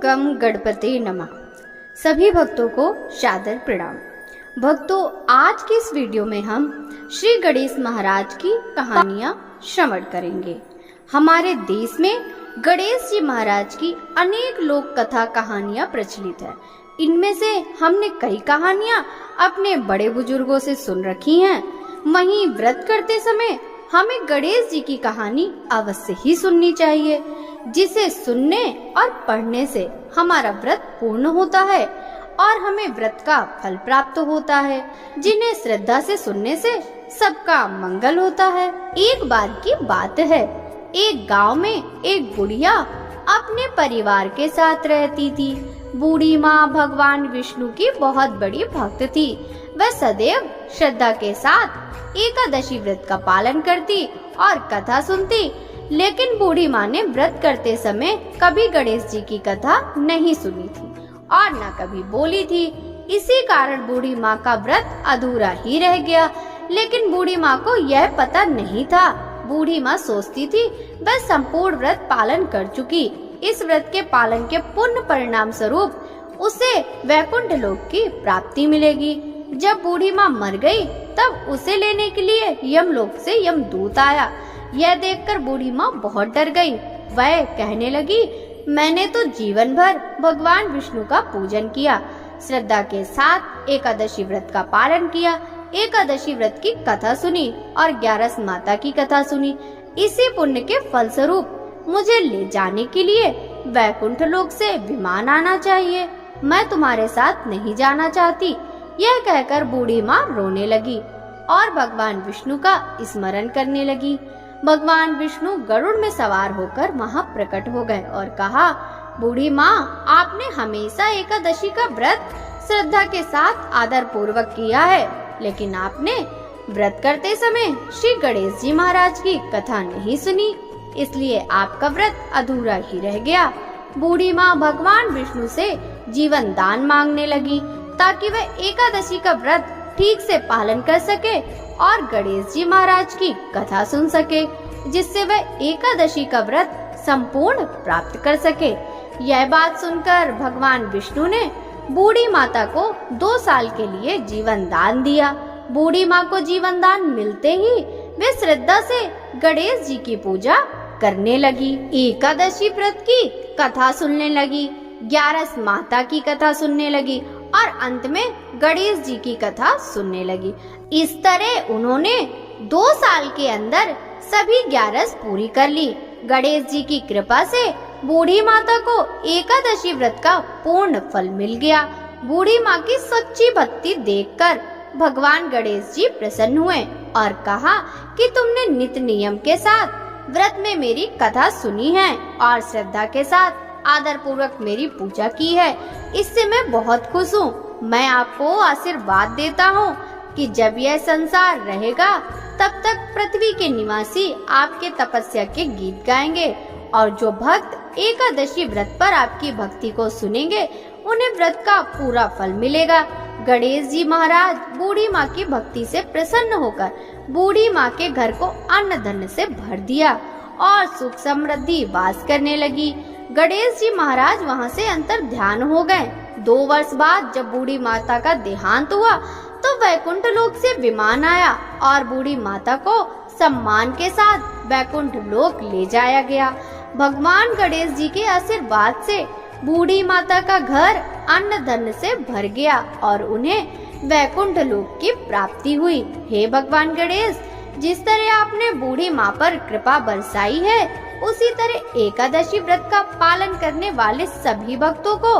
गम गणपते नमः। सभी भक्तों को सादर प्रणाम। भक्तों, आज की इस वीडियो में हम श्री गणेश महाराज की कहानियां श्रवण करेंगे। हमारे देश में गणेश जी महाराज की अनेक लोक कथा कहानियां प्रचलित है। इनमें से हमने कई कहानियां अपने बड़े बुजुर्गों से सुन रखी हैं। वहीं व्रत करते समय हमें गणेश जी की कहानी अवश्य ही सुननी चाहिए, जिसे सुनने और पढ़ने से हमारा व्रत पूर्ण होता है और हमें व्रत का फल प्राप्त होता है, जिन्हें श्रद्धा से सुनने से सबका मंगल होता है। एक बार की बात है, एक गांव में एक बुढ़िया अपने परिवार के साथ रहती थी। बूढ़ी माँ भगवान विष्णु की बहुत बड़ी भक्त थी। वह सदैव श्रद्धा के साथ एकादशी व्रत का पालन करती और कथा सुनती, लेकिन बूढ़ी माँ ने व्रत करते समय कभी गणेश जी की कथा नहीं सुनी थी और न कभी बोली थी। इसी कारण बूढ़ी माँ का व्रत अधूरा ही रह गया। लेकिन बूढ़ी माँ को यह पता नहीं था। बूढ़ी माँ सोचती थी वह संपूर्ण व्रत पालन कर चुकी। इस व्रत के पालन के पुण्य परिणाम स्वरूप उसे वैकुंठ लोक की प्राप्ति मिलेगी। जब बूढ़ी माँ मर गई तब उसे लेने के लिए यमलोक से यमदूत आया। यह देखकर बूढ़ी माँ बहुत डर गई। वह कहने लगी, मैंने तो जीवन भर भगवान विष्णु का पूजन किया, श्रद्धा के साथ एकादशी व्रत का पालन किया, एकादशी व्रत की कथा सुनी और 11 माता की कथा सुनी। इसी पुण्य के फलस्वरूप मुझे ले जाने के लिए वैकुंठ लोक से विमान आना चाहिए। मैं तुम्हारे साथ नहीं जाना चाहती। यह कहकर बूढ़ी माँ रोने लगी और भगवान विष्णु का स्मरण करने लगी। भगवान विष्णु गरुड़ में सवार होकर वहां प्रकट हो गए और कहा, बूढ़ी माँ, आपने हमेशा एकादशी का व्रत श्रद्धा के साथ आदर पूर्वक किया है, लेकिन आपने व्रत करते समय श्री गणेश जी महाराज की कथा नहीं सुनी, इसलिए आपका व्रत अधूरा ही रह गया। बूढ़ी माँ भगवान विष्णु से जीवन दान मांगने लगी ताकि वह एकादशी का व्रत ठीक से पालन कर सके और गणेश जी महाराज की कथा सुन सके, जिससे वह एकादशी का व्रत संपूर्ण प्राप्त कर सके। यह बात सुनकर भगवान विष्णु ने बूढ़ी माता को 2 साल के लिए जीवन दान दिया। बूढ़ी माँ को जीवन दान मिलते ही वे श्रद्धा से गणेश जी की पूजा करने लगी, एकादशी व्रत की कथा सुनने लगी, 11 माता की कथा सुनने लगी और अंत में गणेश जी की कथा सुनने लगी। इस तरह उन्होंने 2 साल के अंदर सभी 11 पूरी कर ली। गणेश जी की कृपा से बूढ़ी माता को एकादशी व्रत का पूर्ण फल मिल गया। बूढ़ी माँ की सच्ची भक्ति देखकर भगवान गणेश जी प्रसन्न हुए और कहा कि तुमने नित्य नियम के साथ व्रत में मेरी कथा सुनी है और श्रद्धा के साथ आदर पूर्वक मेरी पूजा की है, इससे मैं बहुत खुश हूँ। मैं आपको आशीर्वाद देता हूँ कि जब यह संसार रहेगा तब तक पृथ्वी के निवासी आपके तपस्या के गीत गाएंगे और जो भक्त एकादशी व्रत पर आपकी भक्ति को सुनेंगे उन्हें व्रत का पूरा फल मिलेगा। गणेश जी महाराज बूढ़ी माँ की भक्ति से प्रसन्न होकर बूढ़ी माँ के घर को अन्न धन से भर दिया और सुख समृद्धि वास करने लगी। गणेश जी महाराज वहाँ से अंतर ध्यान हो गए। 2 वर्ष बाद जब बूढ़ी माता का देहांत हुआ तो वैकुंठ लोक से विमान आया और बूढ़ी माता को सम्मान के साथ वैकुंठ लोक ले जाया गया। भगवान गणेश जी के आशीर्वाद से बूढ़ी माता का घर अन्न धन से भर गया और उन्हें वैकुंठ लोक की प्राप्ति हुई। हे भगवान गणेश, जिस तरह आपने बूढ़ी माँ पर कृपा बरसाई है, उसी तरह एकादशी व्रत का पालन करने वाले सभी भक्तों को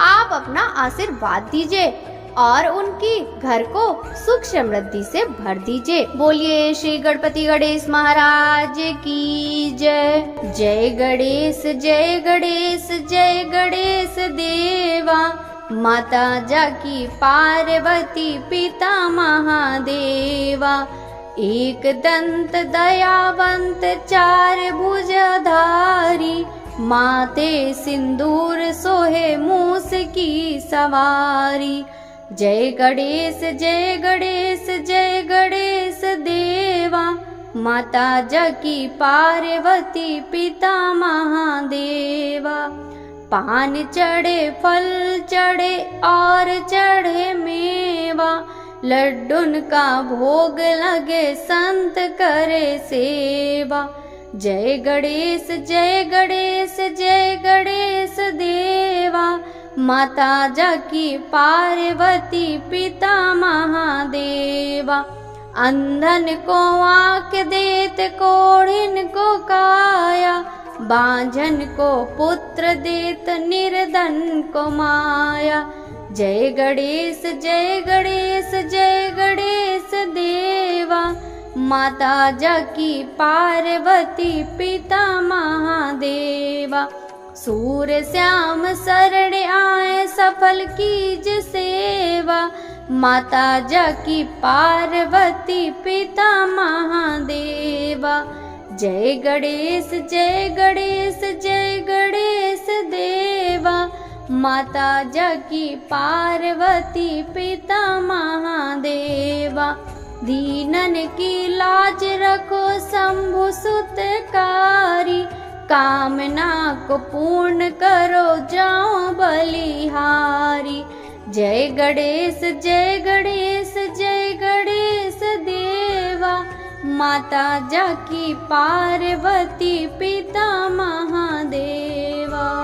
आप अपना आशीर्वाद दीजिए और उनकी घर को सुख समृद्धि से भर दीजिए। बोलिए श्री गणपति गणेश महाराज की जय। जय गणेश जय गणेश जय गणेश देवा, माता जाकी पार्वती पिता महादेवा, एक दंत दयावंत 4 भुजधारी, माते सिंदूर सोहे मूस की सवारी। जय गणेश जय गणेश जय गणेश देवा, माता जाकी पार्वती पिता महादेवा। पान चढ़े फल चढ़े और चढ़े मेवा, लड्डुन का भोग लगे संत करे सेवा। जय गणेश जय गणेश जय गणेश देवा, माता जाकी पार्वती पिता महादेवा। अंधन को आँख देत कोढ़िन को काया, बांझन को पुत्र देत निर्धन को माया। जय गणेश जय गणेश जय गणेश देवा, माता जाकी पार्वती पिता महादेवा। सूर श्याम शरण आए सफल कीज सेवा, माता जाकी पार्वती पिता महादेवा। जय गणेश जय गणेश जय गणेश देवा, माता जाकी पार्वती पिता महादेवा। दीनन की लाज रखो शंभु सुतकारी, कामना को पूर्ण करो जाओ बलिहारी। जय गणेश जय गणेश जय गणेश देवा, माता जाकी पार्वती पिता महादेवा।